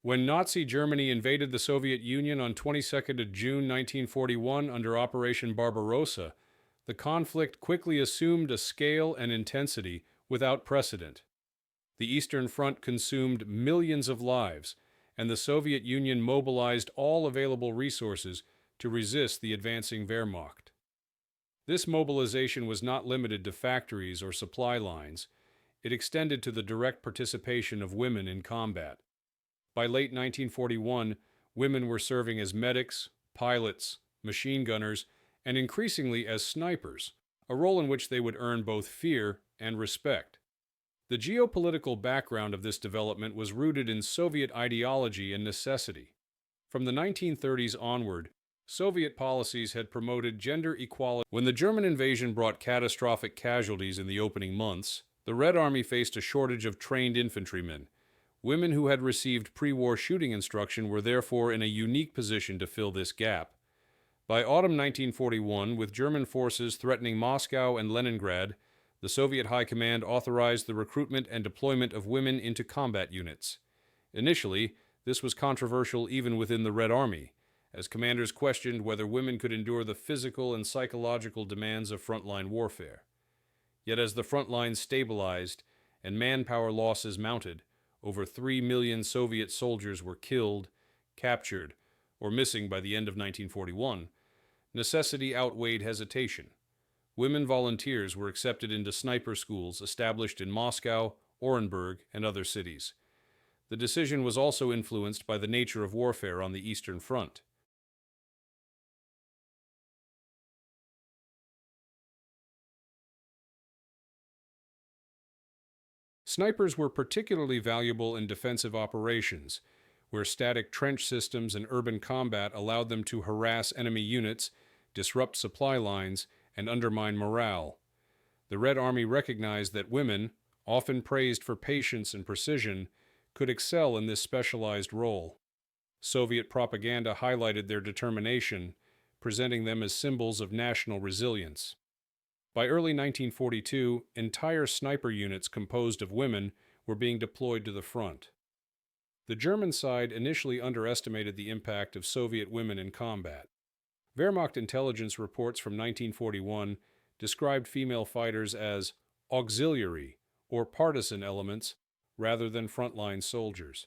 When Nazi Germany invaded the Soviet Union on 22nd of June 1941 under Operation Barbarossa, the conflict quickly assumed a scale and intensity without precedent. The Eastern Front consumed millions of lives, and the Soviet Union mobilized all available resources to resist the advancing Wehrmacht. This mobilization was not limited to factories or supply lines. It extended to the direct participation of women in combat. By late 1941, women were serving as medics, pilots, machine gunners, and increasingly as snipers, a role in which they would earn both fear and respect. The geopolitical background of this development was rooted in Soviet ideology and necessity. From the 1930s onward, Soviet policies had promoted gender equality. When the German invasion brought catastrophic casualties in the opening months, the Red Army faced a shortage of trained infantrymen. Women who had received pre-war shooting instruction were therefore in a unique position to fill this gap. By autumn 1941, with German forces threatening Moscow and Leningrad, the Soviet High Command authorized the recruitment and deployment of women into combat units. Initially, this was controversial even within the Red Army, as commanders questioned whether women could endure the physical and psychological demands of frontline warfare. Yet as the front lines stabilized and manpower losses mounted, over 3 million Soviet soldiers were killed, captured, or missing by the end of 1941. Necessity outweighed hesitation. Women volunteers were accepted into sniper schools established in Moscow, Orenburg, and other cities. The decision was also influenced by the nature of warfare on the Eastern Front. Snipers were particularly valuable in defensive operations, where static trench systems and urban combat allowed them to harass enemy units, disrupt supply lines, and undermine morale. The Red Army recognized that women, often praised for patience and precision, could excel in this specialized role. Soviet propaganda highlighted their determination, presenting them as symbols of national resilience. By early 1942, entire sniper units composed of women were being deployed to the front. The German side initially underestimated the impact of Soviet women in combat. Wehrmacht intelligence reports from 1941 described female fighters as auxiliary or partisan elements rather than frontline soldiers.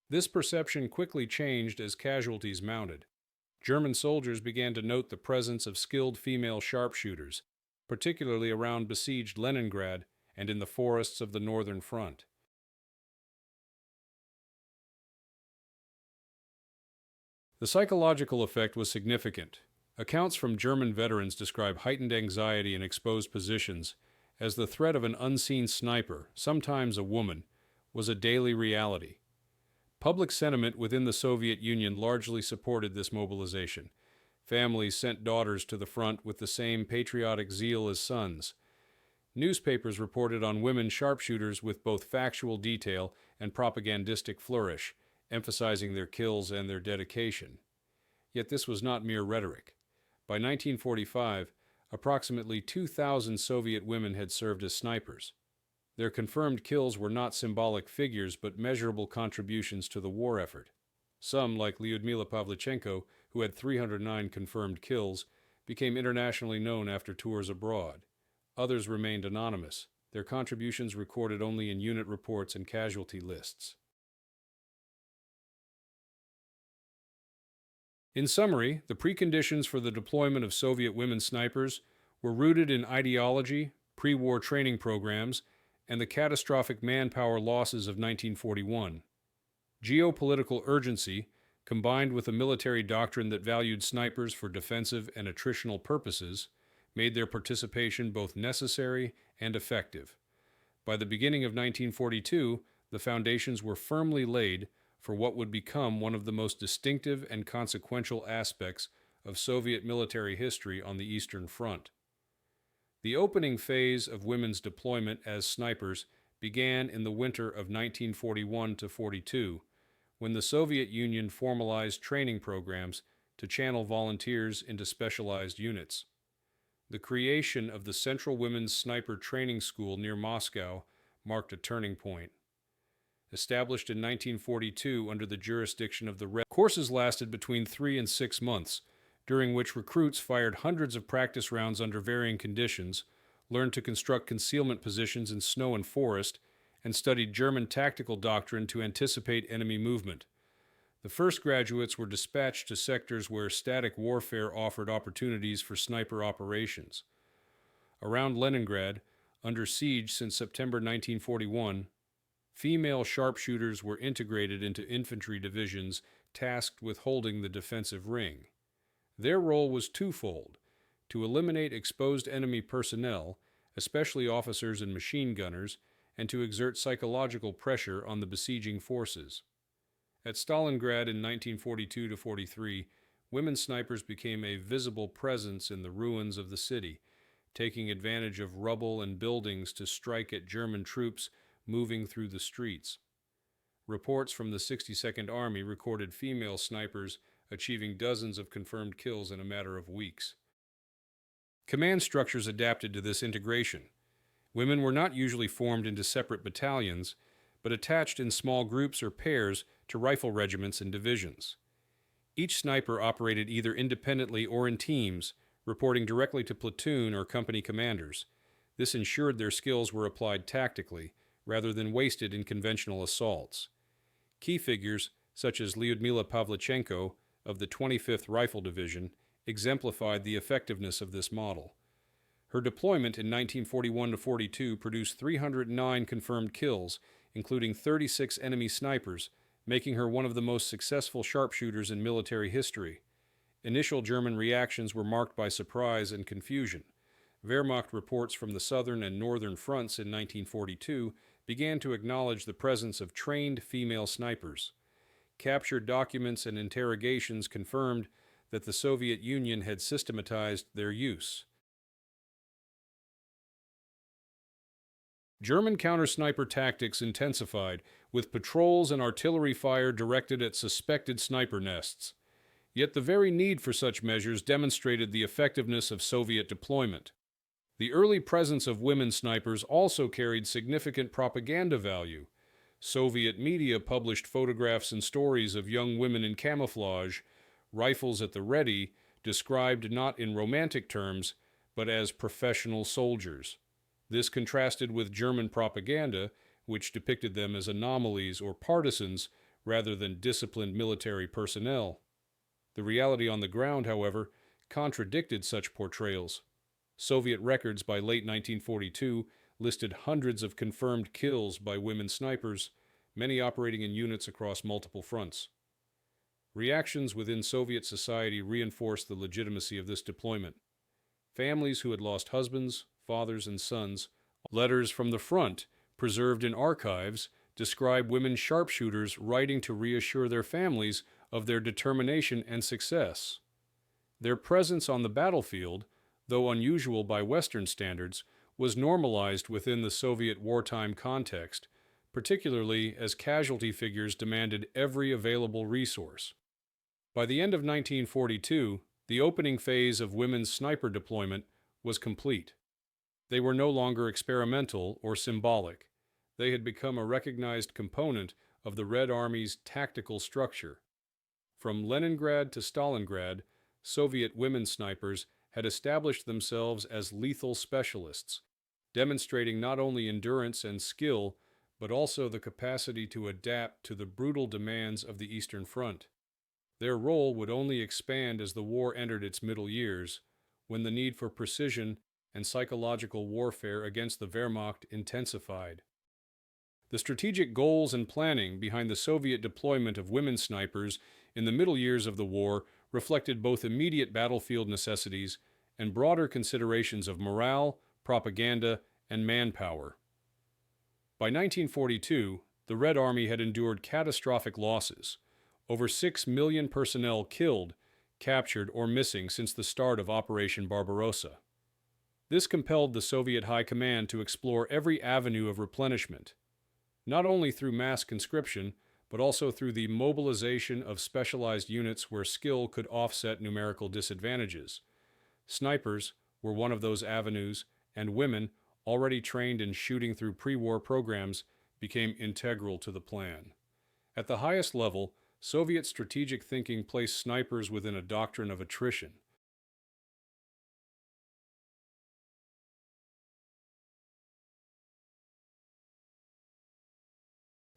This perception quickly changed as casualties mounted. German soldiers began to note the presence of skilled female sharpshooters, particularly around besieged Leningrad and in the forests of the Northern Front. The psychological effect was significant. Accounts from German veterans describe heightened anxiety in exposed positions, as the threat of an unseen sniper, sometimes a woman, was a daily reality. Public sentiment within the Soviet Union largely supported this mobilization. Families sent daughters to the front with the same patriotic zeal as sons. Newspapers reported on women sharpshooters with both factual detail and propagandistic flourish, emphasizing their kills and their dedication. Yet this was not mere rhetoric. By 1945, approximately 2,000 Soviet women had served as snipers. Their confirmed kills were not symbolic figures but measurable contributions to the war effort. Some, like Lyudmila Pavlichenko, who had 309 confirmed kills, became internationally known after tours abroad. Others remained anonymous, their contributions recorded only in unit reports and casualty lists. In summary, the preconditions for the deployment of Soviet women snipers were rooted in ideology, pre-war training programs, and the catastrophic manpower losses of 1941. Geopolitical urgency, combined with a military doctrine that valued snipers for defensive and attritional purposes, made their participation both necessary and effective. By the beginning of 1942, the foundations were firmly laid for what would become one of the most distinctive and consequential aspects of Soviet military history on the Eastern Front. The opening phase of women's deployment as snipers began in the winter of 1941-42, when the Soviet Union formalized training programs to channel volunteers into specialized units. The creation of the Central Women's Sniper Training School near Moscow marked a turning point. established in 1942 under the jurisdiction of the Red. Courses lasted between 3 and 6 months, during which recruits fired hundreds of practice rounds under varying conditions, learned to construct concealment positions in snow and forest, and studied German tactical doctrine to anticipate enemy movement. The first graduates were dispatched to sectors where static warfare offered opportunities for sniper operations. Around Leningrad, under siege since September 1941, female sharpshooters were integrated into infantry divisions tasked with holding the defensive ring. Their role was twofold: to eliminate exposed enemy personnel, especially officers and machine gunners, and to exert psychological pressure on the besieging forces. At Stalingrad in 1942-43, women snipers became a visible presence in the ruins of the city, taking advantage of rubble and buildings to strike at German troops moving through the streets. Reports from the 62nd Army recorded female snipers achieving dozens of confirmed kills in a matter of weeks. Command structures adapted to this integration. Women were not usually formed into separate battalions, but attached in small groups or pairs to rifle regiments and divisions. Each sniper operated either independently or in teams, reporting directly to platoon or company commanders. This ensured their skills were applied tactically, rather than wasted in conventional assaults. Key figures, such as Lyudmila Pavlichenko of the 25th Rifle Division, exemplified the effectiveness of this model. Her deployment in 1941-42 produced 309 confirmed kills, including 36 enemy snipers, making her one of the most successful sharpshooters in military history. Initial German reactions were marked by surprise and confusion. Wehrmacht reports from the southern and northern fronts in 1942 began to acknowledge the presence of trained female snipers. Captured documents and interrogations confirmed that the Soviet Union had systematized their use. German counter-sniper tactics intensified, with patrols and artillery fire directed at suspected sniper nests. Yet the very need for such measures demonstrated the effectiveness of Soviet deployment. The early presence of women snipers also carried significant propaganda value. Soviet media published photographs and stories of young women in camouflage, rifles at the ready, described not in romantic terms, but as professional soldiers. This contrasted with German propaganda, which depicted them as anomalies or partisans rather than disciplined military personnel. The reality on the ground, however, contradicted such portrayals. Soviet records by late 1942 listed hundreds of confirmed kills by women snipers, many operating in units across multiple fronts. Reactions within Soviet society reinforced the legitimacy of this deployment. Families who had lost husbands, fathers, and sons, letters from the front, preserved in archives, describe women sharpshooters writing to reassure their families of their determination and success. Their presence on the battlefield, though unusual by Western standards, was normalized within the Soviet wartime context, particularly as casualty figures demanded every available resource. By the end of 1942, the opening phase of women's sniper deployment was complete. They were no longer experimental or symbolic. They had become a recognized component of the Red Army's tactical structure. From Leningrad to Stalingrad, Soviet women snipers had established themselves as lethal specialists, demonstrating not only endurance and skill, but also the capacity to adapt to the brutal demands of the Eastern Front. Their role would only expand as the war entered its middle years, when the need for precision and psychological warfare against the Wehrmacht intensified. The strategic goals and planning behind the Soviet deployment of women snipers in the middle years of the war reflected both immediate battlefield necessities and broader considerations of morale, propaganda, and manpower. By 1942, the Red Army had endured catastrophic losses. Over 6 million personnel killed, captured, or missing since the start of Operation Barbarossa. This compelled the Soviet High Command to explore every avenue of replenishment, not only through mass conscription, but also through the mobilization of specialized units where skill could offset numerical disadvantages. Snipers were one of those avenues, and women, already trained in shooting through pre-war programs, became integral to the plan. At the highest level, Soviet strategic thinking placed snipers within a doctrine of attrition.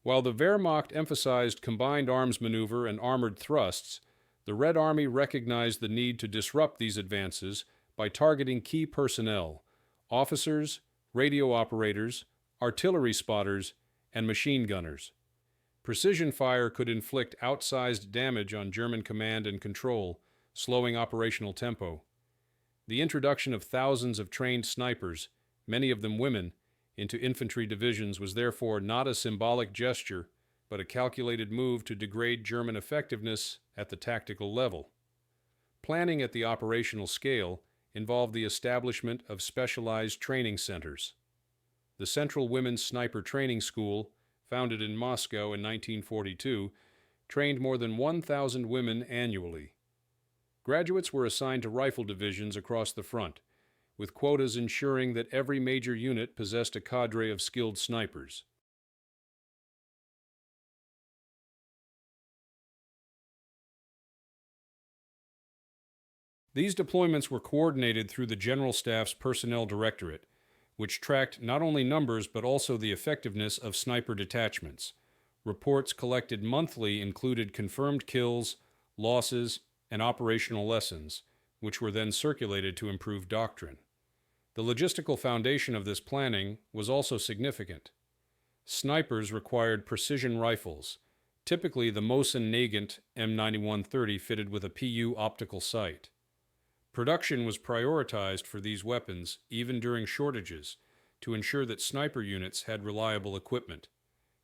While the Wehrmacht emphasized combined arms maneuver and armored thrusts, the Red Army recognized the need to disrupt these advances by targeting key personnel: officers, radio operators, artillery spotters, and machine gunners. Precision fire could inflict outsized damage on German command and control, slowing operational tempo. The introduction of thousands of trained snipers, many of them women, into infantry divisions was therefore not a symbolic gesture, but a calculated move to degrade German effectiveness at the tactical level. Planning at the operational scale involved the establishment of specialized training centers. The Central Women's Sniper Training School, founded in Moscow in 1942, trained more than 1,000 women annually. Graduates were assigned to rifle divisions across the front, with quotas ensuring that every major unit possessed a cadre of skilled snipers. These deployments were coordinated through the General Staff's Personnel Directorate, which tracked not only numbers but also the effectiveness of sniper detachments. Reports collected monthly included confirmed kills, losses, and operational lessons, which were then circulated to improve doctrine. The logistical foundation of this planning was also significant. Snipers required precision rifles, typically the Mosin-Nagant M9130 fitted with a PU optical sight. Production was prioritized for these weapons even during shortages to ensure that sniper units had reliable equipment.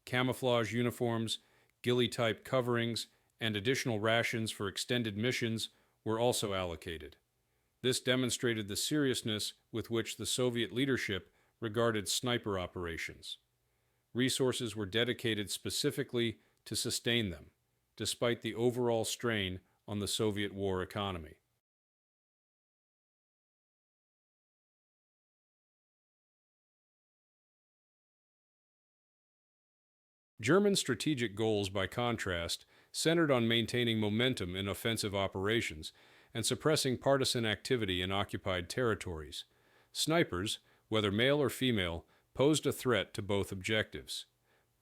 Camouflage uniforms, ghillie-type coverings, and additional rations for extended missions were also allocated. This demonstrated the seriousness with which the Soviet leadership regarded sniper operations. Resources were dedicated specifically to sustain them, despite the overall strain on the Soviet war economy. German strategic goals, by contrast, centered on maintaining momentum in offensive operations and suppressing partisan activity in occupied territories. Snipers, whether male or female, posed a threat to both objectives.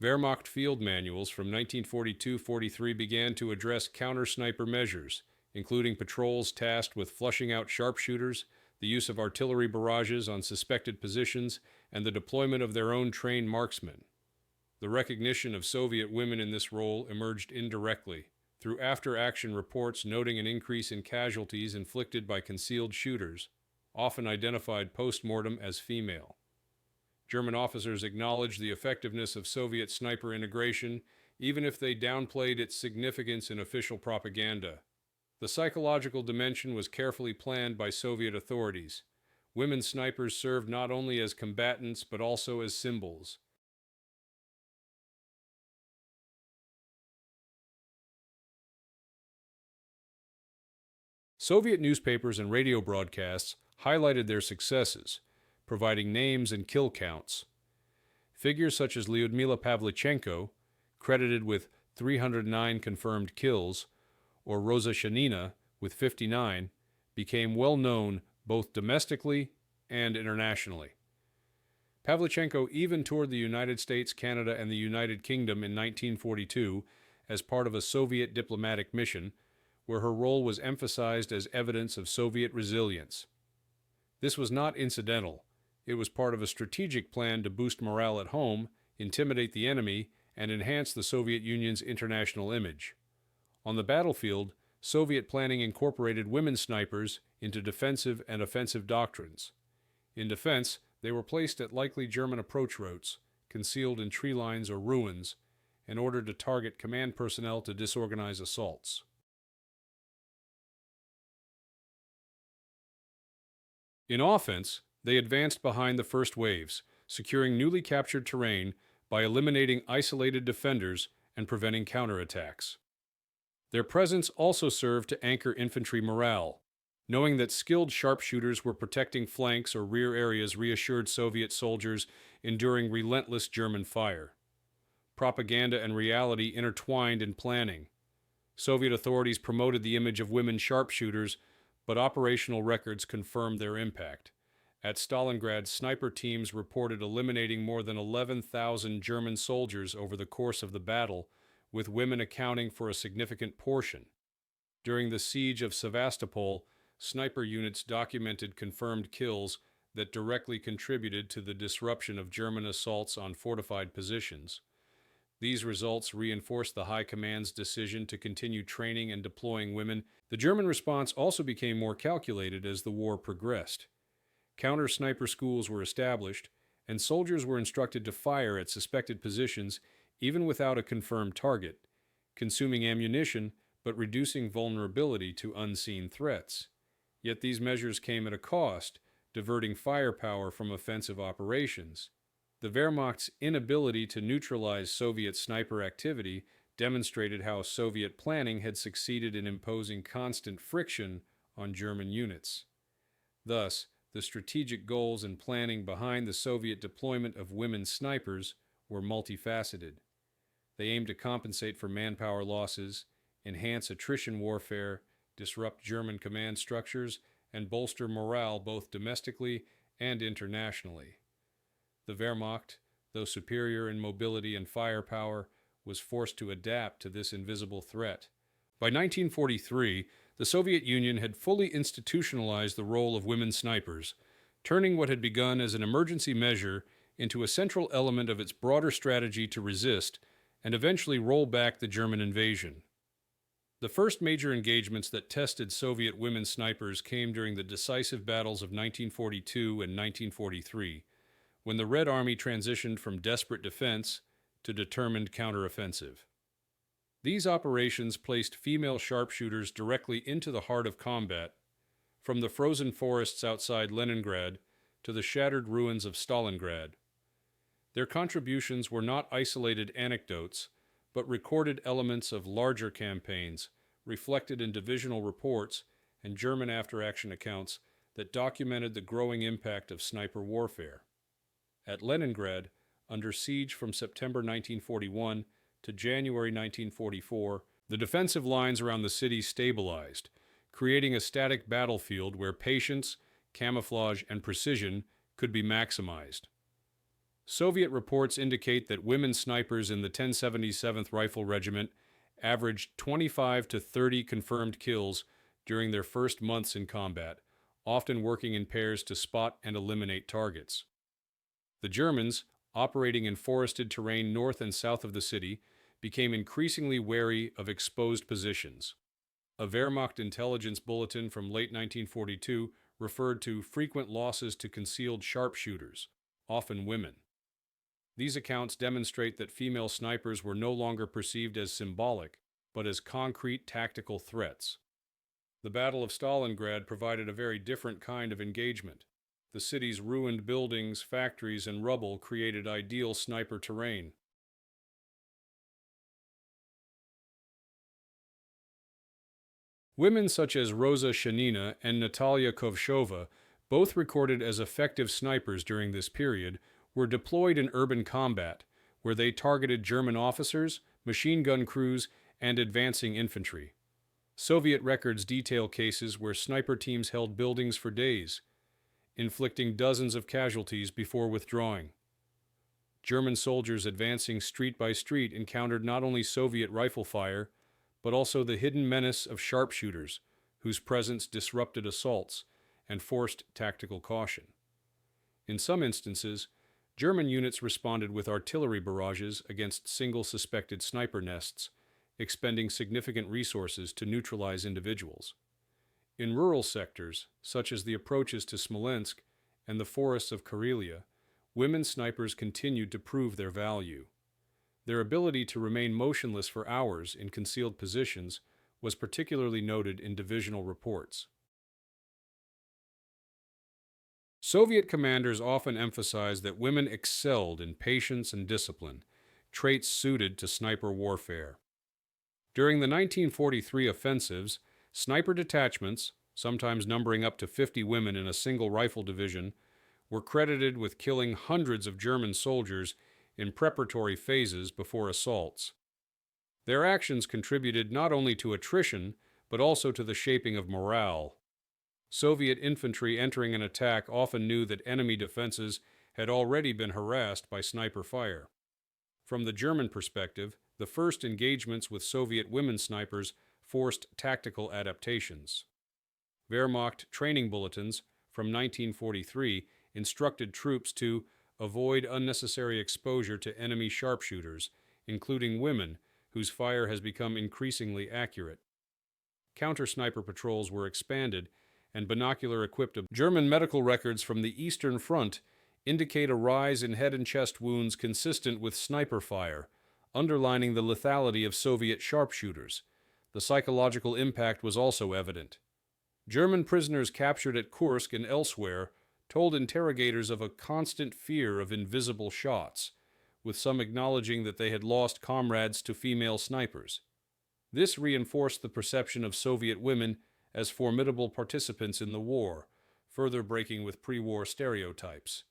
Wehrmacht field manuals from 1942-43 began to address counter-sniper measures, including patrols tasked with flushing out sharpshooters, the use of artillery barrages on suspected positions, and the deployment of their own trained marksmen. The recognition of Soviet women in this role emerged indirectly, through after-action reports noting an increase in casualties inflicted by concealed shooters, often identified post-mortem as female. German officers acknowledged the effectiveness of Soviet sniper integration, even if they downplayed its significance in official propaganda. The psychological dimension was carefully planned by Soviet authorities. Women snipers served not only as combatants but also as symbols. Soviet newspapers and radio broadcasts highlighted their successes, providing names and kill counts. Figures such as Lyudmila Pavlichenko, credited with 309 confirmed kills, or Rosa Shanina, with 59, became well known both domestically and internationally. Pavlichenko even toured the United States, Canada, and the United Kingdom in 1942 as part of a Soviet diplomatic mission, where her role was emphasized as evidence of Soviet resilience. This was not incidental. It was part of a strategic plan to boost morale at home, intimidate the enemy, and enhance the Soviet Union's international image. On the battlefield, Soviet planning incorporated women snipers into defensive and offensive doctrines. In defense, they were placed at likely German approach routes, concealed in tree lines or ruins, in order to target command personnel to disorganize assaults. In offense, they advanced behind the first waves, securing newly captured terrain by eliminating isolated defenders and preventing counterattacks. Their presence also served to anchor infantry morale. Knowing that skilled sharpshooters were protecting flanks or rear areas reassured Soviet soldiers enduring relentless German fire. propaganda and reality intertwined in planning. Soviet authorities promoted the image of women sharpshooters, but operational records confirmed their impact. At Stalingrad, sniper teams reported eliminating more than 11,000 German soldiers over the course of the battle, with women accounting for a significant portion. During the siege of Sevastopol, sniper units documented confirmed kills that directly contributed to the disruption of German assaults on fortified positions. These results reinforced the High Command's decision to continue training and deploying women. The German response also became more calculated as the war progressed. Counter-sniper schools were established, and soldiers were instructed to fire at suspected positions even without a confirmed target, consuming ammunition but reducing vulnerability to unseen threats. Yet these measures came at a cost, diverting firepower from offensive operations. The Wehrmacht's inability to neutralize Soviet sniper activity demonstrated how Soviet planning had succeeded in imposing constant friction on German units. Thus, the strategic goals and planning behind the Soviet deployment of women snipers were multifaceted. They aimed to compensate for manpower losses, enhance attrition warfare, disrupt German command structures, and bolster morale both domestically and internationally. The Wehrmacht, though superior in mobility and firepower, was forced to adapt to this invisible threat. By 1943, the Soviet Union had fully institutionalized the role of women snipers, turning what had begun as an emergency measure into a central element of its broader strategy to resist and eventually roll back the German invasion. The first major engagements that tested Soviet women snipers came during the decisive battles of 1942 and 1943, when the Red Army transitioned from desperate defense to determined counteroffensive. These operations placed female sharpshooters directly into the heart of combat, from the frozen forests outside Leningrad to the shattered ruins of Stalingrad. Their contributions were not isolated anecdotes, but recorded elements of larger campaigns, reflected in divisional reports and German after-action accounts that documented the growing impact of sniper warfare. At Leningrad, under siege from September 1941 to January 1944, the defensive lines around the city stabilized, creating a static battlefield where patience, camouflage, and precision could be maximized. Soviet reports indicate that women snipers in the 1077th Rifle Regiment averaged 25 to 30 confirmed kills during their first months in combat, often working in pairs to spot and eliminate targets. The Germans, operating in forested terrain north and south of the city, became increasingly wary of exposed positions. A Wehrmacht intelligence bulletin from late 1942 referred to frequent losses to concealed sharpshooters, often women. These accounts demonstrate that female snipers were no longer perceived as symbolic, but as concrete tactical threats. The Battle of Stalingrad provided a very different kind of engagement. The city's ruined buildings, factories, and rubble created ideal sniper terrain. Women such as Rosa Shanina and Natalia Kovshova, both recorded as effective snipers during this period, were deployed in urban combat, where they targeted German officers, machine gun crews, and advancing infantry. Soviet records detail cases where sniper teams held buildings for days, inflicting dozens of casualties before withdrawing. German soldiers advancing street by street encountered not only Soviet rifle fire, but also the hidden menace of sharpshooters, whose presence disrupted assaults and forced tactical caution. In some instances, German units responded with artillery barrages against single suspected sniper nests, expending significant resources to neutralize individuals. In rural sectors, such as the approaches to Smolensk and the forests of Karelia, women snipers continued to prove their value. Their ability to remain motionless for hours in concealed positions was particularly noted in divisional reports. Soviet commanders often emphasized that women excelled in patience and discipline, traits suited to sniper warfare. During the 1943 offensives, sniper detachments, sometimes numbering up to 50 women in a single rifle division, were credited with killing hundreds of German soldiers in preparatory phases before assaults. Their actions contributed not only to attrition, but also to the shaping of morale. Soviet infantry entering an attack often knew that enemy defenses had already been harassed by sniper fire. From the German perspective, the first engagements with Soviet women snipers forced tactical adaptations. Wehrmacht training bulletins from 1943 instructed troops to avoid unnecessary exposure to enemy sharpshooters, including women, whose fire has become increasingly accurate. Counter-sniper patrols were expanded, and binocular-equipped German medical records from the Eastern Front indicate a rise in head and chest wounds consistent with sniper fire, underlining the lethality of Soviet sharpshooters. The psychological impact was also evident. German prisoners captured at Kursk and elsewhere told interrogators of a constant fear of invisible shots, with some acknowledging that they had lost comrades to female snipers. This reinforced the perception of Soviet women as formidable participants in the war, further breaking with pre-war stereotypes.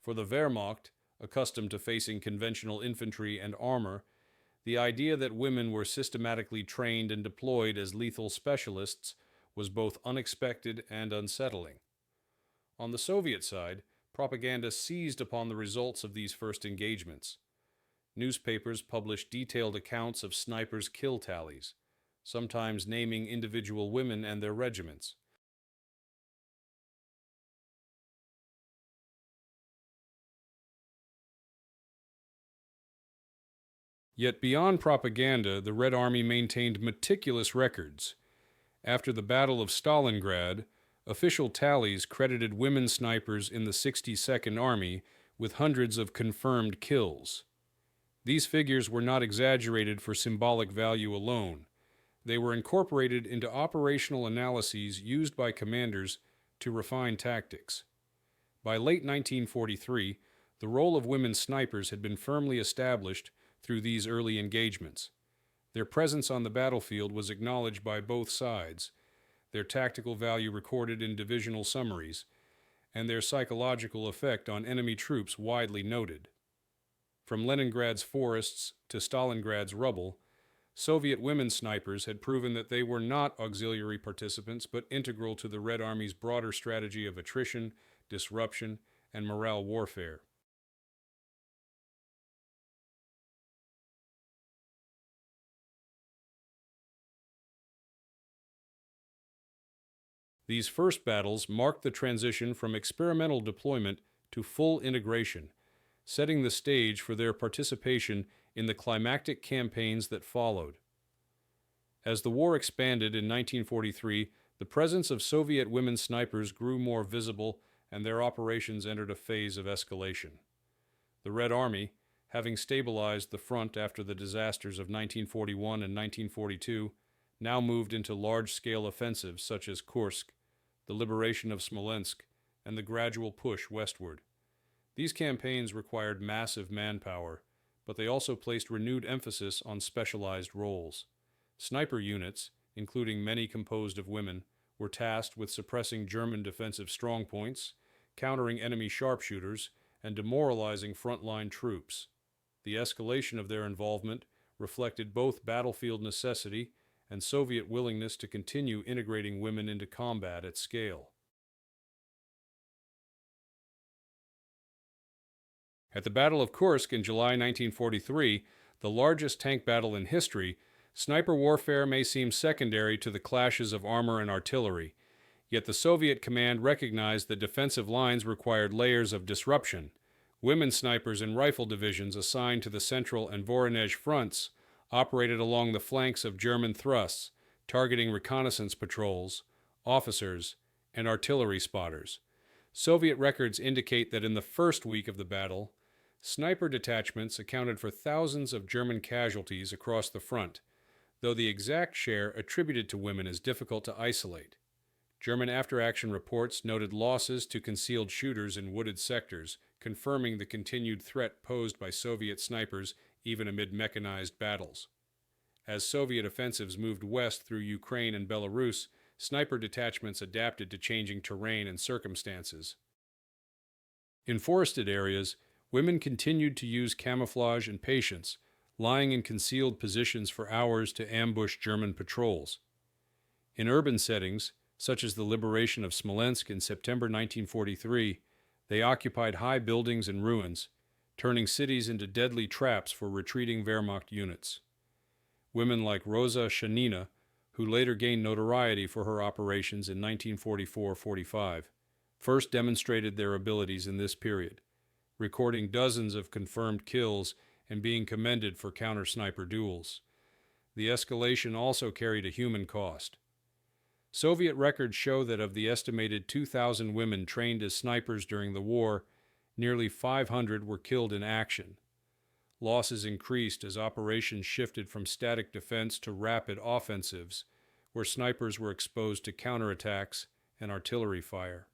For the Wehrmacht, accustomed to facing conventional infantry and armor, the idea that women were systematically trained and deployed as lethal specialists was both unexpected and unsettling. On the Soviet side, propaganda seized upon the results of these first engagements. Newspapers published detailed accounts of snipers' kill tallies, sometimes naming individual women and their regiments. Yet beyond propaganda, the Red Army maintained meticulous records. After the Battle of Stalingrad, official tallies credited women snipers in the 62nd Army with hundreds of confirmed kills. These figures were not exaggerated for symbolic value alone. They were incorporated into operational analyses used by commanders to refine tactics. By late 1943, the role of women snipers had been firmly established through these early engagements. Their presence on the battlefield was acknowledged by both sides, their tactical value recorded in divisional summaries, and their psychological effect on enemy troops widely noted. From Leningrad's forests to Stalingrad's rubble, Soviet women snipers had proven that they were not auxiliary participants but integral to the Red Army's broader strategy of attrition, disruption, and morale warfare. These first battles marked the transition from experimental deployment to full integration, setting the stage for their participation in the climactic campaigns that followed. As the war expanded in 1943, the presence of Soviet women snipers grew more visible and their operations entered a phase of escalation. The Red Army, having stabilized the front after the disasters of 1941 and 1942, now moved into large-scale offensives such as Kursk, the liberation of Smolensk, and the gradual push westward. These campaigns required massive manpower, but they also placed renewed emphasis on specialized roles. Sniper units, including many composed of women, were tasked with suppressing German defensive strongpoints, countering enemy sharpshooters, and demoralizing frontline troops. The escalation of their involvement reflected both battlefield necessity and Soviet willingness to continue integrating women into combat at scale. At the Battle of Kursk in July 1943, the largest tank battle in history, sniper warfare may seem secondary to the clashes of armor and artillery, yet the Soviet command recognized that defensive lines required layers of disruption. Women snipers in rifle divisions assigned to the Central and Voronezh fronts operated along the flanks of German thrusts, targeting reconnaissance patrols, officers, and artillery spotters. Soviet records indicate that in the first week of the battle, sniper detachments accounted for thousands of German casualties across the front, though the exact share attributed to women is difficult to isolate. German after-action reports noted losses to concealed shooters in wooded sectors, confirming the continued threat posed by Soviet snipers even amid mechanized battles. As Soviet offensives moved west through Ukraine and Belarus, sniper detachments adapted to changing terrain and circumstances. In forested areas, Women continued to use camouflage and patience, lying in concealed positions for hours to ambush German patrols. In urban settings, such as the liberation of Smolensk in September 1943, they occupied high buildings and ruins, turning cities into deadly traps for retreating Wehrmacht units. Women like Rosa Shanina, who later gained notoriety for her operations in 1944-45, first demonstrated their abilities in this period, recording dozens of confirmed kills and being commended for counter-sniper duels. The escalation also carried a human cost. Soviet records show that of the estimated 2,000 women trained as snipers during the war, nearly 500 were killed in action. Losses increased as operations shifted from static defense to rapid offensives, where snipers were exposed to counterattacks and artillery fire.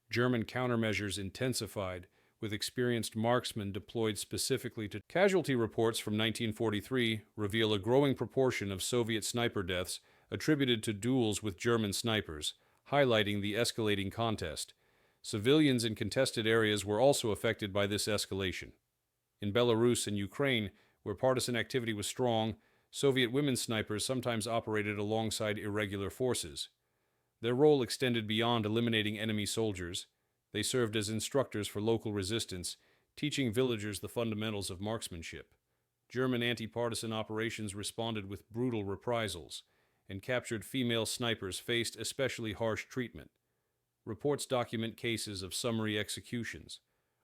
German countermeasures intensified, with experienced marksmen deployed specifically to casualty reports from 1943 reveal a growing proportion of Soviet sniper deaths attributed to duels with German snipers, highlighting the escalating contest. Civilians in contested areas were also affected by this escalation. In Belarus and Ukraine, where partisan activity was strong, Soviet women snipers sometimes operated alongside irregular forces. Their role extended beyond eliminating enemy soldiers. They served as instructors for local resistance, teaching villagers the fundamentals of marksmanship. German anti-partisan operations responded with brutal reprisals, and captured female snipers faced especially harsh treatment. Reports document cases of summary executions,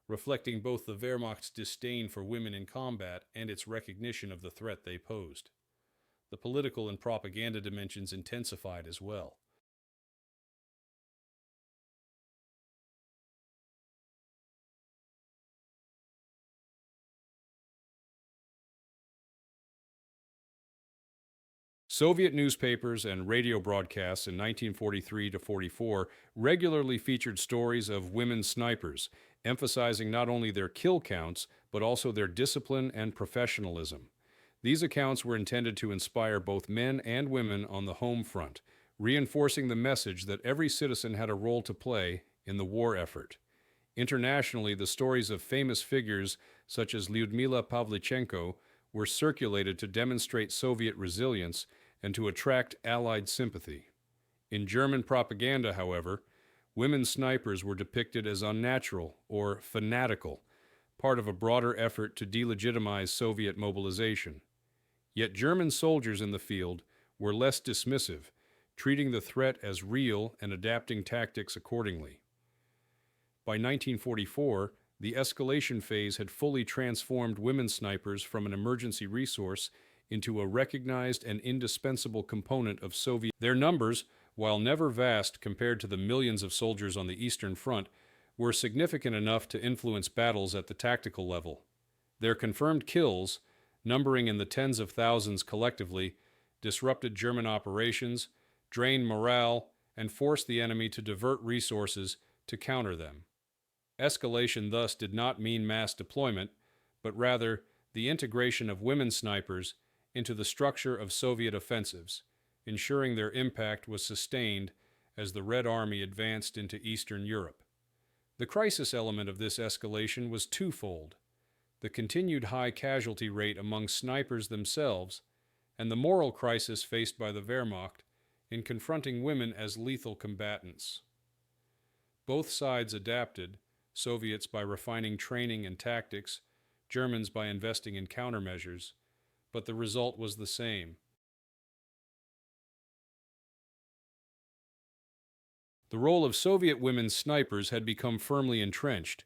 reflecting both the Wehrmacht's disdain for women in combat and its recognition of the threat they posed. The political and propaganda dimensions intensified as well. Soviet newspapers and radio broadcasts in 1943 to 44 regularly featured stories of women snipers, emphasizing not only their kill counts, but also their discipline and professionalism. These accounts were intended to inspire both men and women on the home front, reinforcing the message that every citizen had a role to play in the war effort. Internationally, the stories of famous figures such as Lyudmila Pavlichenko were circulated to demonstrate Soviet resilience and to attract Allied sympathy. In German propaganda, however, women snipers were depicted as unnatural or fanatical, part of a broader effort to delegitimize Soviet mobilization. Yet German soldiers in the field were less dismissive, treating the threat as real and adapting tactics accordingly. By 1944, the escalation phase had fully transformed women snipers from an emergency resource into a recognized and indispensable component of Soviet. Their numbers, while never vast compared to the millions of soldiers on the Eastern Front, were significant enough to influence battles at the tactical level. Their confirmed kills, numbering in the tens of thousands collectively, disrupted German operations, drained morale, and forced the enemy to divert resources to counter them. Escalation thus did not mean mass deployment, but rather the integration of women snipers into the structure of Soviet offensives, ensuring their impact was sustained as the Red Army advanced into Eastern Europe. The crisis element of this escalation was twofold: the continued high casualty rate among snipers themselves, and the moral crisis faced by the Wehrmacht in confronting women as lethal combatants. Both sides adapted, Soviets by refining training and tactics, Germans by investing in countermeasures, but the result was the same. The role of Soviet women snipers had become firmly entrenched,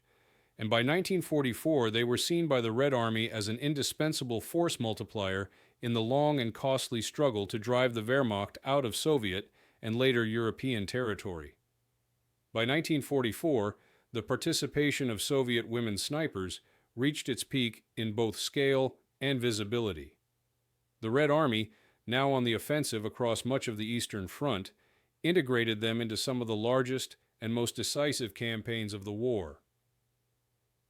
and by 1944 they were seen by the Red Army as an indispensable force multiplier in the long and costly struggle to drive the Wehrmacht out of Soviet and later European territory. By 1944, the participation of Soviet women snipers reached its peak in both scale and visibility. The Red Army, now on the offensive across much of the Eastern Front, integrated them into some of the largest and most decisive campaigns of the war.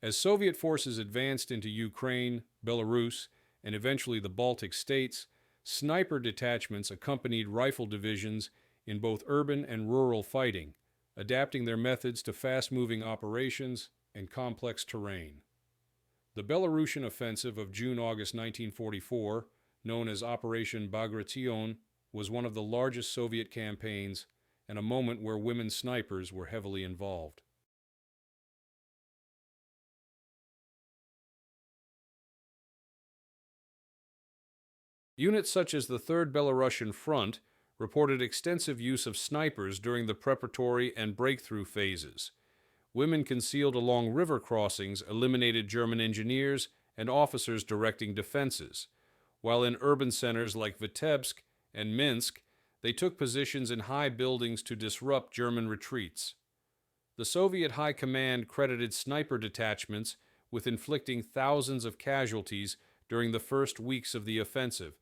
As Soviet forces advanced into Ukraine, Belarus, and eventually the Baltic states, sniper detachments accompanied rifle divisions in both urban and rural fighting, adapting their methods to fast-moving operations and complex terrain. The Belarusian offensive of June-August 1944, known as Operation Bagration, was one of the largest Soviet campaigns and a moment where women snipers were heavily involved. Units such as the 3rd Belarusian Front reported extensive use of snipers during the preparatory and breakthrough phases. Women concealed along river crossings eliminated German engineers and officers directing defenses, while in urban centers like Vitebsk and Minsk, they took positions in high buildings to disrupt German retreats. The Soviet High Command credited sniper detachments with inflicting thousands of casualties during the first weeks of the offensive,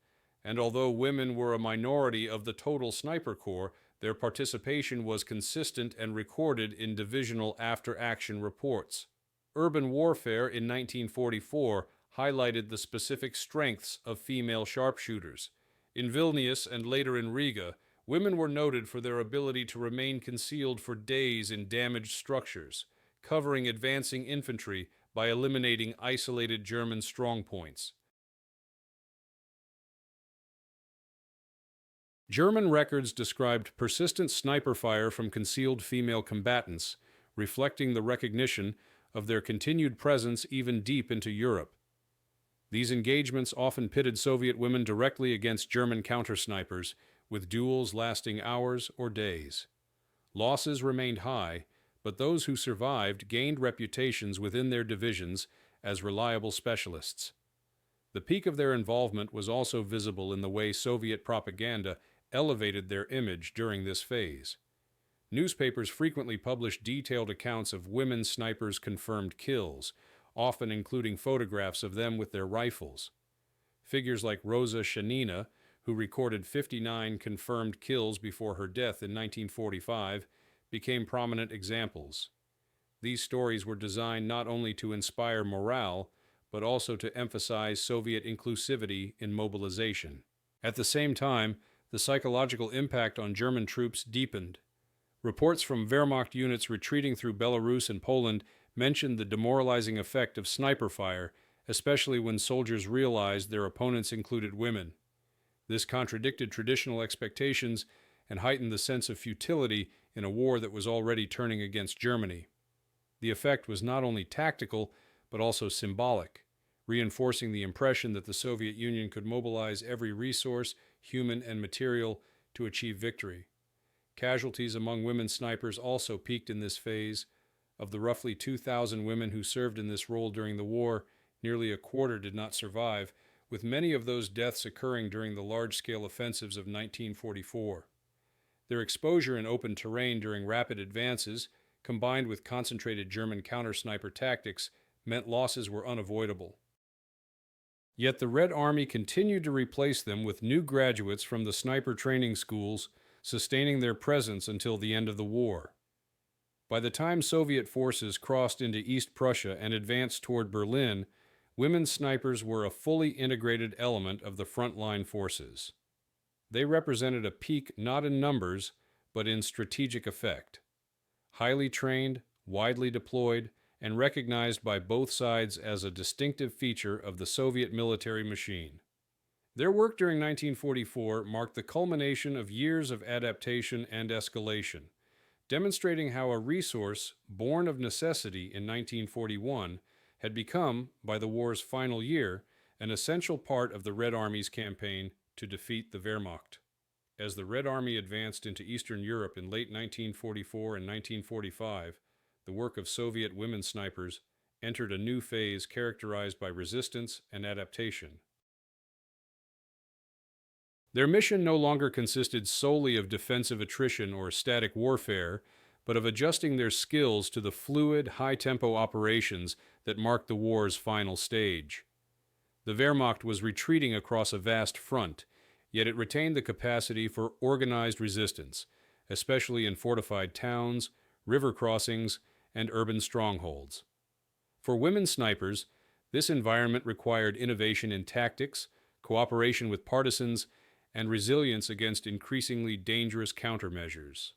and although women were a minority of the total sniper corps, their participation was consistent and recorded in divisional after-action reports. Urban warfare in 1944 highlighted the specific strengths of female sharpshooters. In Vilnius and later in Riga, women were noted for their ability to remain concealed for days in damaged structures, covering advancing infantry by eliminating isolated German strongpoints. German records described persistent sniper fire from concealed female combatants, reflecting the recognition of their continued presence even deep into Europe. These engagements often pitted Soviet women directly against German counter-snipers, with duels lasting hours or days. Losses remained high, but those who survived gained reputations within their divisions as reliable specialists. The peak of their involvement was also visible in the way Soviet propaganda elevated their image during this phase. Newspapers frequently published detailed accounts of women snipers' confirmed kills, often including photographs of them with their rifles. Figures like Rosa Shanina, who recorded 59 confirmed kills before her death in 1945, became prominent examples. These stories were designed not only to inspire morale, but also to emphasize Soviet inclusivity in mobilization. At the same time, the psychological impact on German troops deepened. Reports from Wehrmacht units retreating through Belarus and Poland mentioned the demoralizing effect of sniper fire, especially when soldiers realized their opponents included women. This contradicted traditional expectations and heightened the sense of futility in a war that was already turning against Germany. The effect was not only tactical, but also symbolic, reinforcing the impression that the Soviet Union could mobilize every resource, human and material, to achieve victory. Casualties among women snipers also peaked in this phase. Of the roughly 2,000 women who served in this role during the war, nearly a quarter did not survive, with many of those deaths occurring during the large-scale offensives of 1944. Their exposure in open terrain during rapid advances, combined with concentrated German counter-sniper tactics, meant losses were unavoidable. Yet the Red Army continued to replace them with new graduates from the sniper training schools, sustaining their presence until the end of the war. By the time Soviet forces crossed into East Prussia and advanced toward Berlin, women snipers were a fully integrated element of the frontline forces. They represented a peak not in numbers, but in strategic effect. Highly trained, widely deployed, and recognized by both sides as a distinctive feature of the Soviet military machine. Their work during 1944 marked the culmination of years of adaptation and escalation, demonstrating how a resource born of necessity in 1941 had become, by the war's final year, an essential part of the Red Army's campaign to defeat the Wehrmacht. As the Red Army advanced into Eastern Europe in late 1944 and 1945, the work of Soviet women snipers entered a new phase characterized by resistance and adaptation. Their mission no longer consisted solely of defensive attrition or static warfare, but of adjusting their skills to the fluid, high-tempo operations that marked the war's final stage. The Wehrmacht was retreating across a vast front, yet it retained the capacity for organized resistance, especially in fortified towns, river crossings, and urban strongholds. For women snipers, this environment required innovation in tactics, cooperation with partisans, and resilience against increasingly dangerous countermeasures.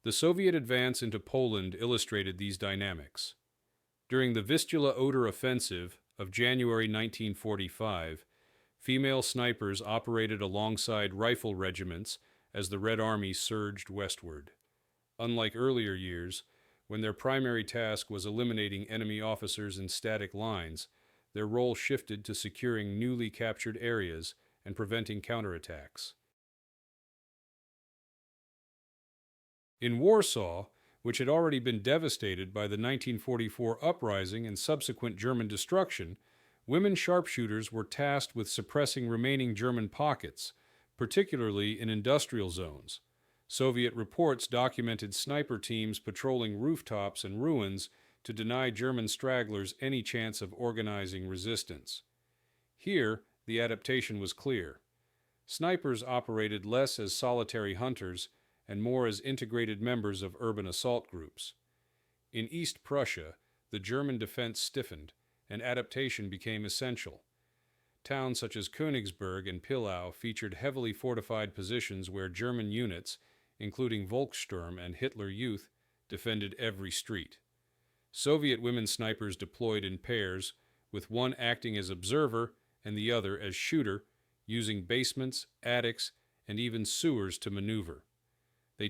The Soviet advance into Poland illustrated these dynamics. During the Vistula-Oder offensive, of January 1945, female snipers operated alongside rifle regiments as the Red Army surged westward. Unlike earlier years, when their primary task was eliminating enemy officers in static lines, their role shifted to securing newly captured areas and preventing counterattacks. In Warsaw, which had already been devastated by the 1944 uprising and subsequent German destruction, women sharpshooters were tasked with suppressing remaining German pockets, particularly in industrial zones. Soviet reports documented sniper teams patrolling rooftops and ruins to deny German stragglers any chance of organizing resistance. Here, the adaptation was clear. Snipers operated less as solitary hunters and more as integrated members of urban assault groups. In East Prussia, the German defense stiffened, and adaptation became essential. Towns such as Königsberg and Pillau featured heavily fortified positions where German units, including Volkssturm and Hitler Youth, defended every street. Soviet women snipers deployed in pairs, with one acting as observer and the other as shooter, using basements, attics, and even sewers to maneuver.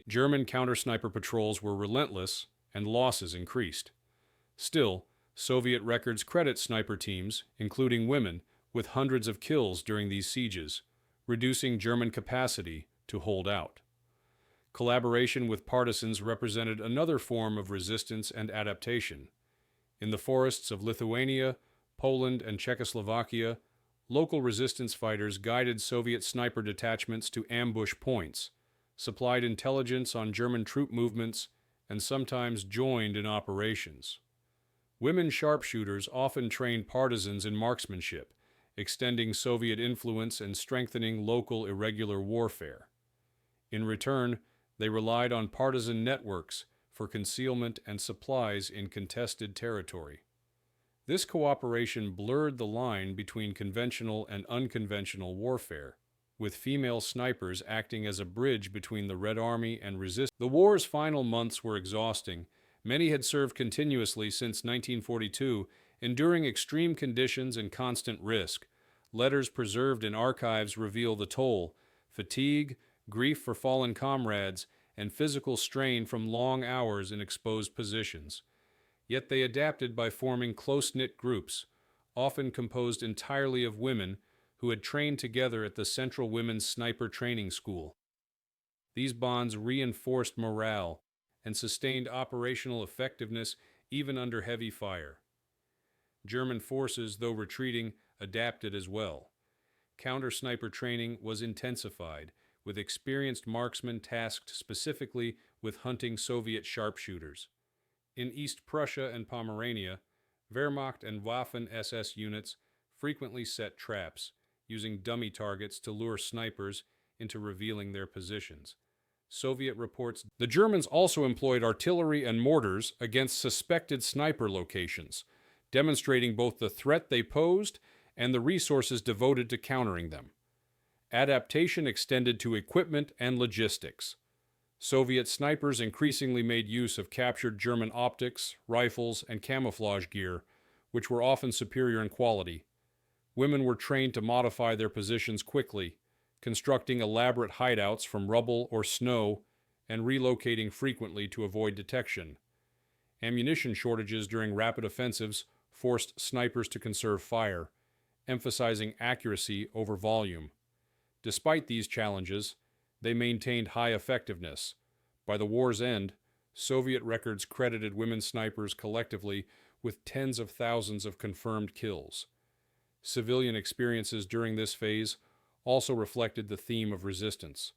German counter-sniper patrols were relentless, and losses increased. Still, Soviet records credit sniper teams, including women, with hundreds of kills during these sieges, reducing German capacity to hold out. Collaboration with partisans represented another form of resistance and adaptation. In the forests of Lithuania, Poland, and Czechoslovakia, local resistance fighters guided Soviet sniper detachments to ambush points, supplied intelligence on German troop movements, and sometimes joined in operations. Women sharpshooters often trained partisans in marksmanship, extending Soviet influence and strengthening local irregular warfare. In return, they relied on partisan networks for concealment and supplies in contested territory. This cooperation blurred the line between conventional and unconventional warfare, with female snipers acting as a bridge between the Red Army and resistance. The war's final months were exhausting. Many had served continuously since 1942, enduring extreme conditions and constant risk. Letters preserved in archives reveal the toll: fatigue, grief for fallen comrades, and physical strain from long hours in exposed positions. Yet they adapted by forming close-knit groups, often composed entirely of women who had trained together at the Central Women's Sniper Training School. These bonds reinforced morale and sustained operational effectiveness even under heavy fire. German forces, though retreating, adapted as well. Counter-sniper training was intensified, with experienced marksmen tasked specifically with hunting Soviet sharpshooters. In East Prussia and Pomerania, Wehrmacht and Waffen-SS units frequently set traps, using dummy targets to lure snipers into revealing their positions. Soviet reports the Germans also employed artillery and mortars against suspected sniper locations, demonstrating both the threat they posed and the resources devoted to countering them. Adaptation extended to equipment and logistics. Soviet snipers increasingly made use of captured German optics, rifles, and camouflage gear, which were often superior in quality. Women were trained to modify their positions quickly, constructing elaborate hideouts from rubble or snow and relocating frequently to avoid detection. Ammunition shortages during rapid offensives forced snipers to conserve fire, emphasizing accuracy over volume. Despite these challenges, they maintained high effectiveness. By the war's end, Soviet records credited women snipers collectively with tens of thousands of confirmed kills. Civilian experiences during this phase also reflected the theme of resistance.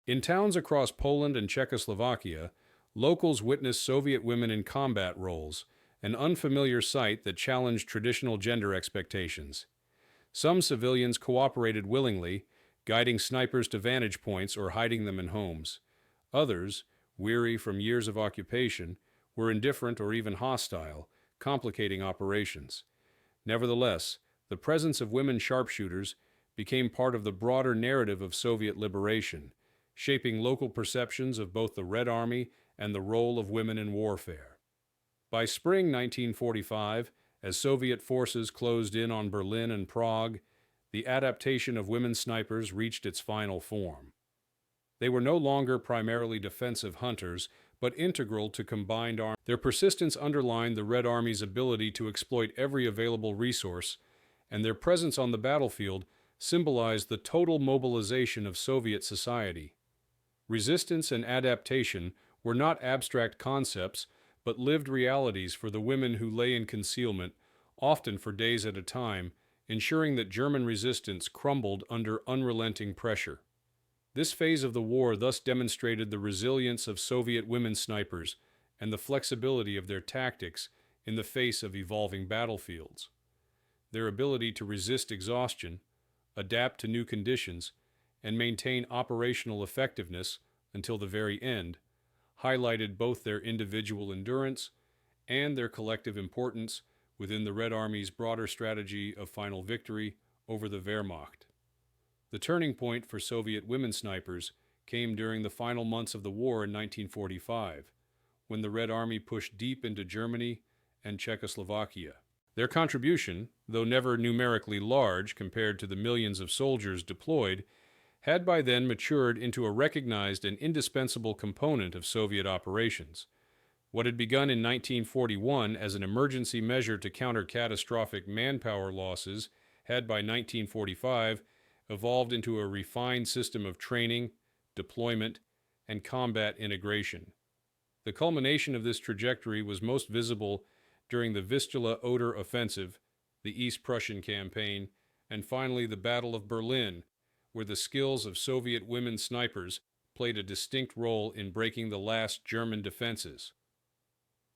In towns across Poland and Czechoslovakia, locals witnessed Soviet women in combat roles, an unfamiliar sight that challenged traditional gender expectations. Some civilians cooperated willingly, guiding snipers to vantage points or hiding them in homes. Others, weary from years of occupation, were indifferent or even hostile, complicating operations. Nevertheless, the presence of women sharpshooters became part of the broader narrative of Soviet liberation, shaping local perceptions of both the Red Army and the role of women in warfare. By spring 1945, as Soviet forces closed in on Berlin and Prague, the adaptation of women snipers reached its final form. They were no longer primarily defensive hunters, but integral to combined arms. Their persistence underlined the Red Army's ability to exploit every available resource, and their presence on the battlefield symbolized the total mobilization of Soviet society. Resistance and adaptation were not abstract concepts, but lived realities for the women who lay in concealment, often for days at a time, ensuring that German resistance crumbled under unrelenting pressure. This phase of the war thus demonstrated the resilience of Soviet women snipers and the flexibility of their tactics in the face of evolving battlefields. Their ability to resist exhaustion, adapt to new conditions, and maintain operational effectiveness until the very end highlighted both their individual endurance and their collective importance within the Red Army's broader strategy of final victory over the Wehrmacht. The turning point for Soviet women snipers came during the final months of the war in 1945, when the Red Army pushed deep into Germany and Czechoslovakia. Their contribution, though never numerically large compared to the millions of soldiers deployed, had by then matured into a recognized and indispensable component of Soviet operations. What had begun in 1941 as an emergency measure to counter catastrophic manpower losses had by 1945 evolved into a refined system of training, deployment, and combat integration. The culmination of this trajectory was most visible during the Vistula-Oder offensive, the East Prussian campaign, and finally the Battle of Berlin, where the skills of Soviet women snipers played a distinct role in breaking the last German defenses.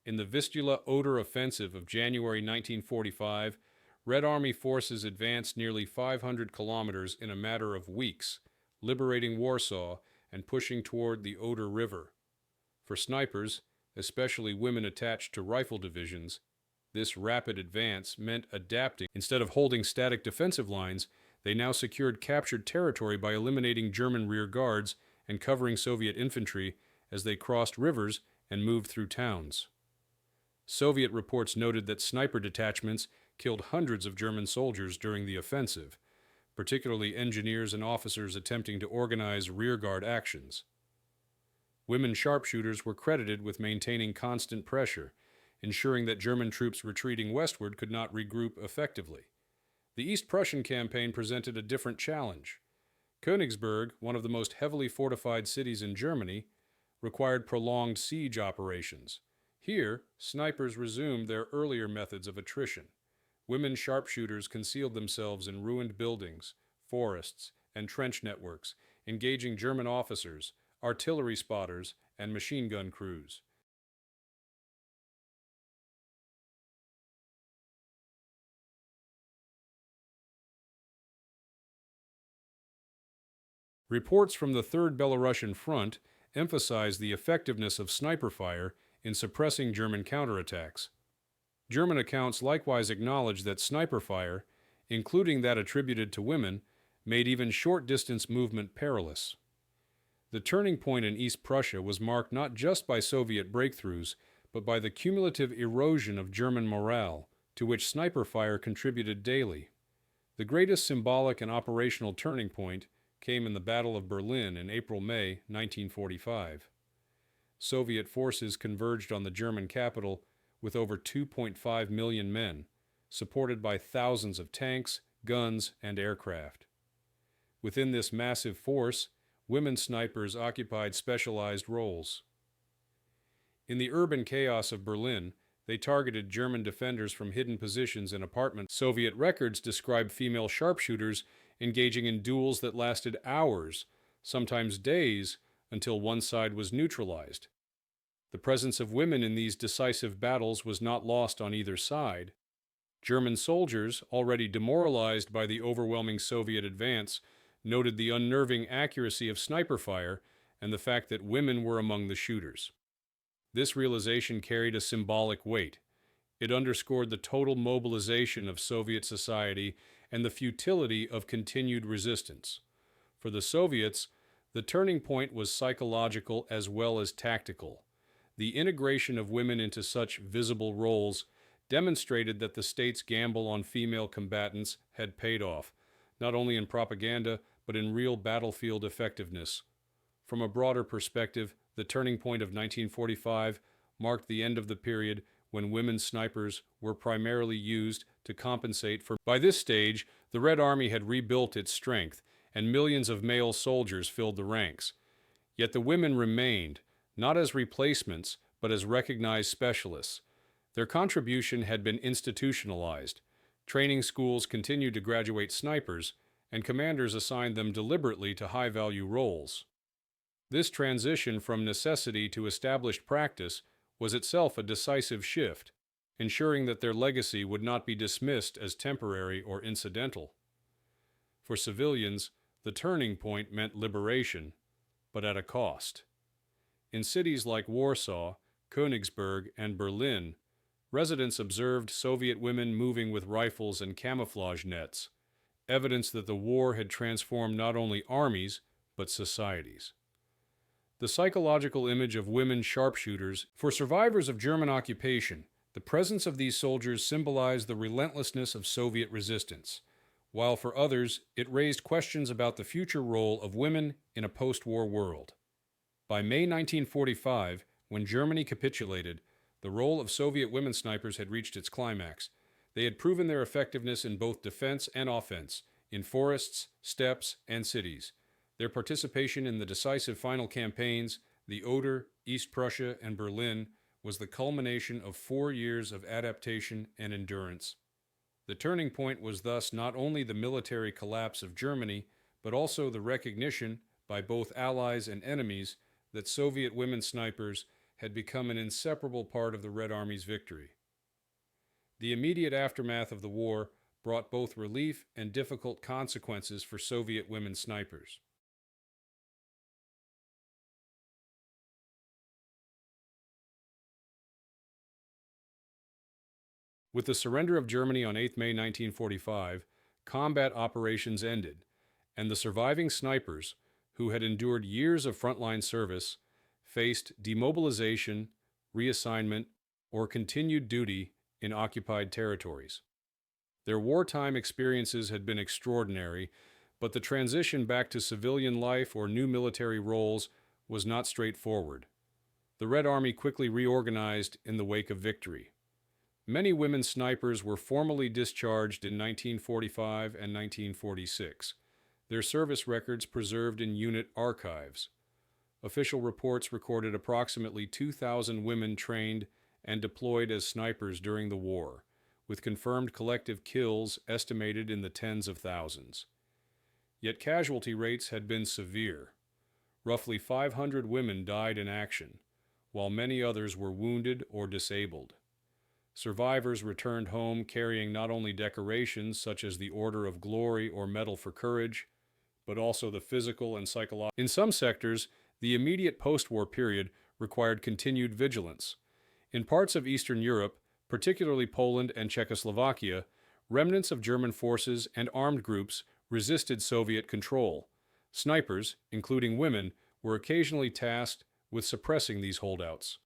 In the Vistula-Oder offensive of January 1945, Red Army forces advanced nearly 500 kilometers in a matter of weeks, liberating Warsaw and pushing toward the Oder River. For snipers, especially women attached to rifle divisions, this rapid advance meant adapting. Instead of holding static defensive lines, they now secured captured territory by eliminating German rear guards and covering Soviet infantry as they crossed rivers and moved through towns. Soviet reports noted that sniper detachments killed hundreds of German soldiers during the offensive, particularly engineers and officers attempting to organize rearguard actions. Women sharpshooters were credited with maintaining constant pressure, ensuring that German troops retreating westward could not regroup effectively. The East Prussian campaign presented a different challenge. Königsberg, one of the most heavily fortified cities in Germany, required prolonged siege operations. Here, snipers resumed their earlier methods of attrition. Women sharpshooters concealed themselves in ruined buildings, forests, and trench networks, engaging German officers, artillery spotters, and machine gun crews. Reports from the Third Belarusian Front emphasized the effectiveness of sniper fire in suppressing German counterattacks. German accounts likewise acknowledged that sniper fire, including that attributed to women, made even short-distance movement perilous. The turning point in East Prussia was marked not just by Soviet breakthroughs, but by the cumulative erosion of German morale, to which sniper fire contributed daily. The greatest symbolic and operational turning point came in the Battle of Berlin in April-May 1945. Soviet forces converged on the German capital with over 2.5 million men, supported by thousands of tanks, guns, and aircraft. Within this massive force, women snipers occupied specialized roles. In the urban chaos of Berlin, they targeted German defenders from hidden positions in apartments. Soviet records describe female sharpshooters engaging in duels that lasted hours, sometimes days, until one side was neutralized. The presence of women in these decisive battles was not lost on either side. German soldiers, already demoralized by the overwhelming Soviet advance, noted the unnerving accuracy of sniper fire and the fact that women were among the shooters. This realization carried a symbolic weight. It underscored the total mobilization of Soviet society and the futility of continued resistance. For the Soviets, The turning point was psychological as well as tactical. The integration of women into such visible roles demonstrated that the state's gamble on female combatants had paid off, not only in propaganda, but in real battlefield effectiveness. From a broader perspective, the turning point of 1945 marked the end of the period when women snipers were primarily used to compensate for. By this stage, the Red Army had rebuilt its strength, and millions of male soldiers filled the ranks. Yet the women remained, not as replacements, but as recognized specialists. Their contribution had been institutionalized. Training schools continued to graduate snipers, and commanders assigned them deliberately to high-value roles. This transition from necessity to established practice was itself a decisive shift, ensuring that their legacy would not be dismissed as temporary or incidental. For civilians, the turning point meant liberation, but at a cost. In cities like Warsaw, Königsberg, and Berlin, residents observed Soviet women moving with rifles and camouflage nets, evidence that the war had transformed not only armies, but societies. The psychological image of women sharpshooters. For survivors of German occupation, the presence of these soldiers symbolized the relentlessness of Soviet resistance, while for others, it raised questions about the future role of women in a post-war world. By May 1945, when Germany capitulated, the role of Soviet women snipers had reached its climax. They had proven their effectiveness in both defense and offense, in forests, steppes, and cities. Their participation in the decisive final campaigns, the Oder, East Prussia, and Berlin, was the culmination of 4 years of adaptation and endurance. The turning point was thus not only the military collapse of Germany, but also the recognition by both allies and enemies that Soviet women snipers had become an inseparable part of the Red Army's victory. The immediate aftermath of the war brought both relief and difficult consequences for Soviet women snipers. With the surrender of Germany on 8 May 1945, combat operations ended, and the surviving snipers, who had endured years of frontline service, faced demobilization, reassignment, or continued duty in occupied territories. Their wartime experiences had been extraordinary, but the transition back to civilian life or new military roles was not straightforward. The Red Army quickly reorganized in the wake of victory. Many women snipers were formally discharged in 1945 and 1946, their service records preserved in unit archives. Official reports recorded approximately 2,000 women trained and deployed as snipers during the war, with confirmed collective kills estimated in the tens of thousands. Yet casualty rates had been severe. Roughly 500 women died in action, while many others were wounded or disabled. Survivors returned home carrying not only decorations such as the Order of Glory or Medal for Courage, but also the physical and psychological. In some sectors, the immediate post-war period required continued vigilance. In parts of Eastern Europe, particularly Poland and Czechoslovakia, remnants of German forces and armed groups resisted Soviet control. Snipers, including women, were occasionally tasked with suppressing these holdouts.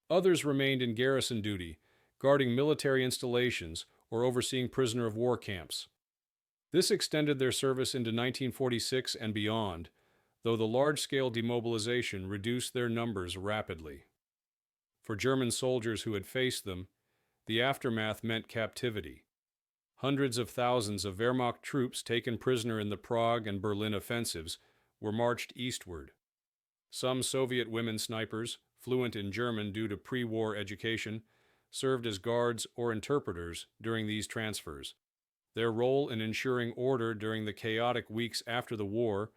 Others remained in garrison duty, guarding military installations or overseeing prisoner of war camps. This extended their service into 1946 and beyond, though the large-scale demobilization reduced their numbers rapidly. For German soldiers who had faced them, the aftermath meant captivity. Hundreds of thousands of Wehrmacht troops taken prisoner in the Prague and Berlin offensives were marched eastward. Some Soviet women snipers, fluent in German due to pre-war education, served as guards or interpreters during these transfers. Their role in ensuring order during the chaotic weeks after the war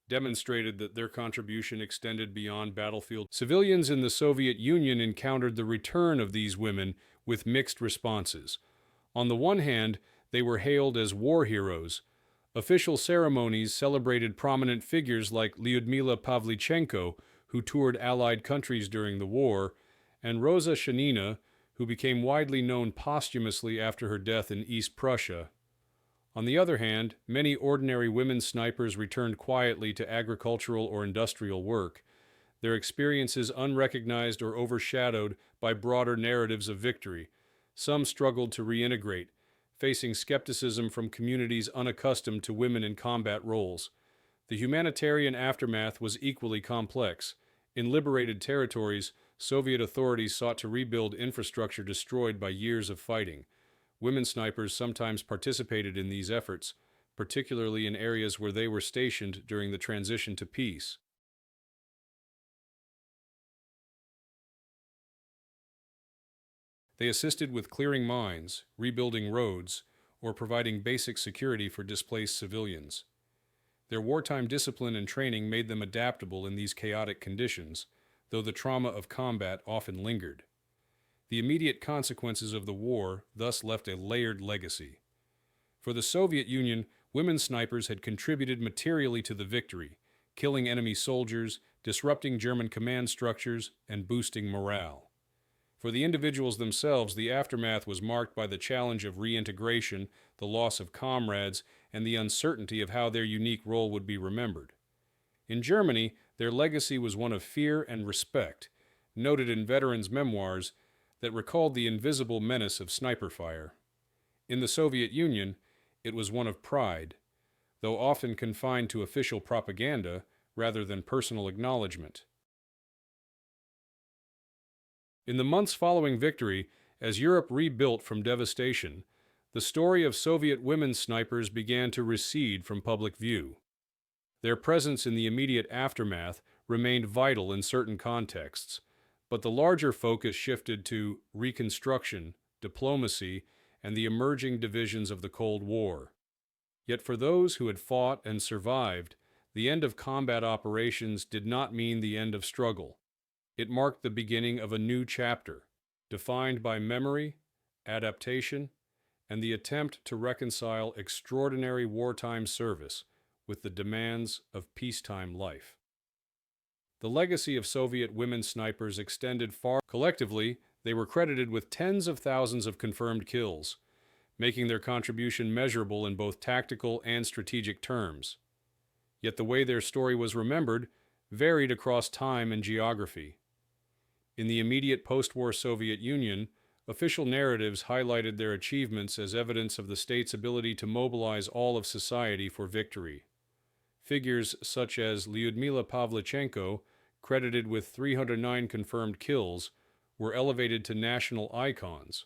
demonstrated that their contribution extended beyond battlefield. Civilians in the Soviet Union encountered the return of these women with mixed responses. On the one hand, they were hailed as war heroes. Official ceremonies celebrated prominent figures like Lyudmila Pavlichenko, who toured Allied countries during the war, and Rosa Shanina, who became widely known posthumously after her death in East Prussia. On the other hand, many ordinary women snipers returned quietly to agricultural or industrial work, their experiences unrecognized or overshadowed by broader narratives of victory. Some struggled to reintegrate, facing skepticism from communities unaccustomed to women in combat roles. The humanitarian aftermath was equally complex. In liberated territories, Soviet authorities sought to rebuild infrastructure destroyed by years of fighting. Women snipers sometimes participated in these efforts, particularly in areas where they were stationed during the transition to peace. They assisted with clearing mines, rebuilding roads, or providing basic security for displaced civilians. Their wartime discipline and training made them adaptable in these chaotic conditions, though the trauma of combat often lingered. The immediate consequences of the war thus left a layered legacy. For the Soviet Union, women snipers had contributed materially to the victory, killing enemy soldiers, disrupting German command structures, and boosting morale. For the individuals themselves, the aftermath was marked by the challenge of reintegration, the loss of comrades, and the uncertainty of how their unique role would be remembered. In Germany, their legacy was one of fear and respect, noted in veterans' memoirs that recalled the invisible menace of sniper fire. In the Soviet Union, it was one of pride, though often confined to official propaganda rather than personal acknowledgement. In the months following victory, as Europe rebuilt from devastation, the story of Soviet women snipers began to recede from public view. Their presence in the immediate aftermath remained vital in certain contexts, but the larger focus shifted to reconstruction, diplomacy, and the emerging divisions of the Cold War. Yet for those who had fought and survived, the end of combat operations did not mean the end of struggle. It marked the beginning of a new chapter, defined by memory, adaptation, and the attempt to reconcile extraordinary wartime service with the demands of peacetime life. The legacy of Soviet women snipers extended far. Collectively, they were credited with tens of thousands of confirmed kills, making their contribution measurable in both tactical and strategic terms. Yet the way their story was remembered varied across time and geography. In the immediate post-war Soviet Union, official narratives highlighted their achievements as evidence of the state's ability to mobilize all of society for victory. Figures such as Lyudmila Pavlichenko, credited with 309 confirmed kills, were elevated to national icons.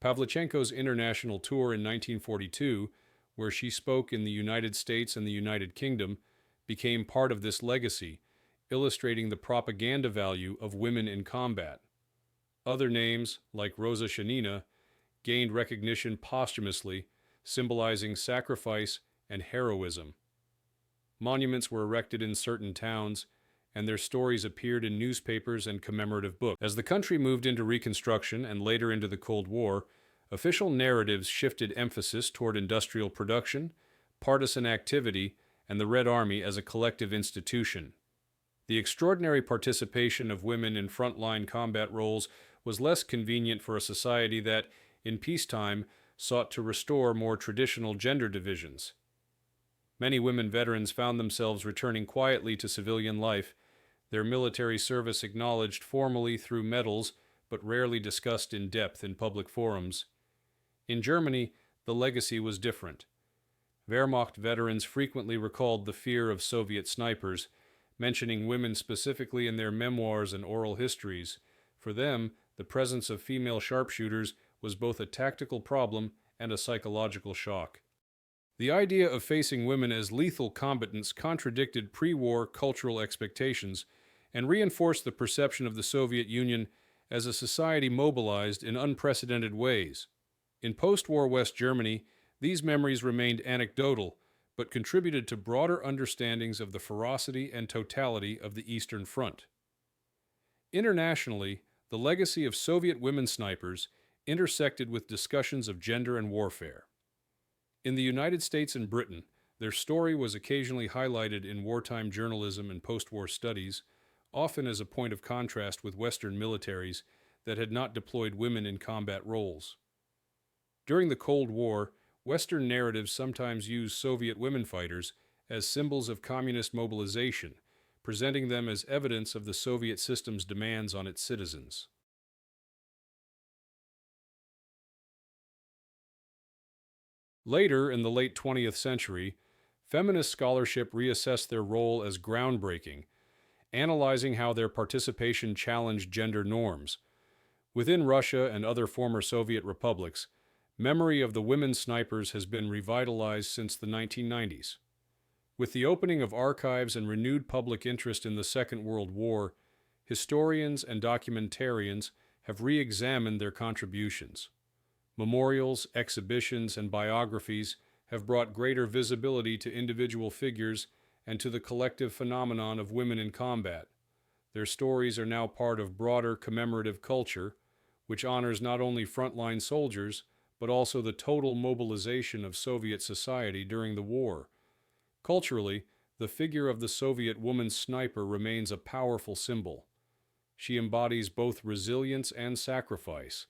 Pavlichenko's international tour in 1942, where she spoke in the United States and the United Kingdom, became part of this legacy, illustrating the propaganda value of women in combat. Other names, like Rosa Shanina, gained recognition posthumously, symbolizing sacrifice and heroism. Monuments were erected in certain towns, and their stories appeared in newspapers and commemorative books. As the country moved into Reconstruction and later into the Cold War, official narratives shifted emphasis toward industrial production, partisan activity, and the Red Army as a collective institution. The extraordinary participation of women in frontline combat roles was less convenient for a society that, in peacetime, sought to restore more traditional gender divisions. Many women veterans found themselves returning quietly to civilian life, their military service acknowledged formally through medals, but rarely discussed in depth in public forums. In Germany, the legacy was different. Wehrmacht veterans frequently recalled the fear of Soviet snipers, mentioning women specifically in their memoirs and oral histories. For them, the presence of female sharpshooters was both a tactical problem and a psychological shock. The idea of facing women as lethal combatants contradicted pre-war cultural expectations and reinforced the perception of the Soviet Union as a society mobilized in unprecedented ways. In post-war West Germany, these memories remained anecdotal, but contributed to broader understandings of the ferocity and totality of the Eastern Front. Internationally, the legacy of Soviet women snipers intersected with discussions of gender and warfare. In the United States and Britain, their story was occasionally highlighted in wartime journalism and post-war studies, often as a point of contrast with Western militaries that had not deployed women in combat roles. During the Cold War, Western narratives sometimes use Soviet women fighters as symbols of communist mobilization, presenting them as evidence of the Soviet system's demands on its citizens. Later, in the late 20th century, feminist scholarship reassessed their role as groundbreaking, analyzing how their participation challenged gender norms. Within Russia and other former Soviet republics, memory of the women snipers has been revitalized since the 1990s. With the opening of archives and renewed public interest in the Second World War, historians and documentarians have re-examined their contributions. Memorials, exhibitions, and biographies have brought greater visibility to individual figures and to the collective phenomenon of women in combat. Their stories are now part of broader commemorative culture, which honors not only frontline soldiers, but also the total mobilization of Soviet society during the war. Culturally, the figure of the Soviet woman sniper remains a powerful symbol. She embodies both resilience and sacrifice,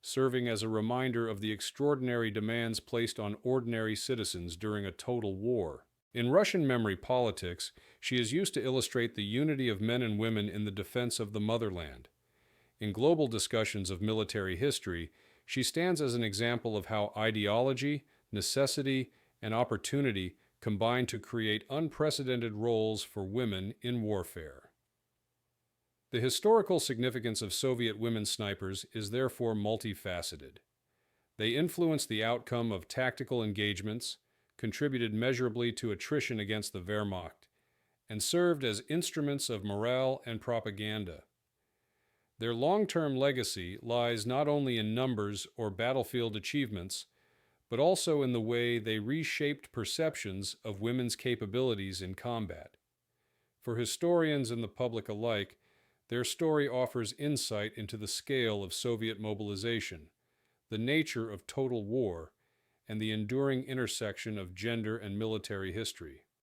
serving as a reminder of the extraordinary demands placed on ordinary citizens during a total war. In Russian memory politics, she is used to illustrate the unity of men and women in the defense of the motherland. In global discussions of military history, she stands as an example of how ideology, necessity, and opportunity combine to create unprecedented roles for women in warfare. The historical significance of Soviet women snipers is therefore multifaceted. They influenced the outcome of tactical engagements, contributed measurably to attrition against the Wehrmacht, and served as instruments of morale and propaganda. Their long-term legacy lies not only in numbers or battlefield achievements, but also in the way they reshaped perceptions of women's capabilities in combat. For historians and the public alike, their story offers insight into the scale of Soviet mobilization, the nature of total war, and the enduring intersection of gender and military history.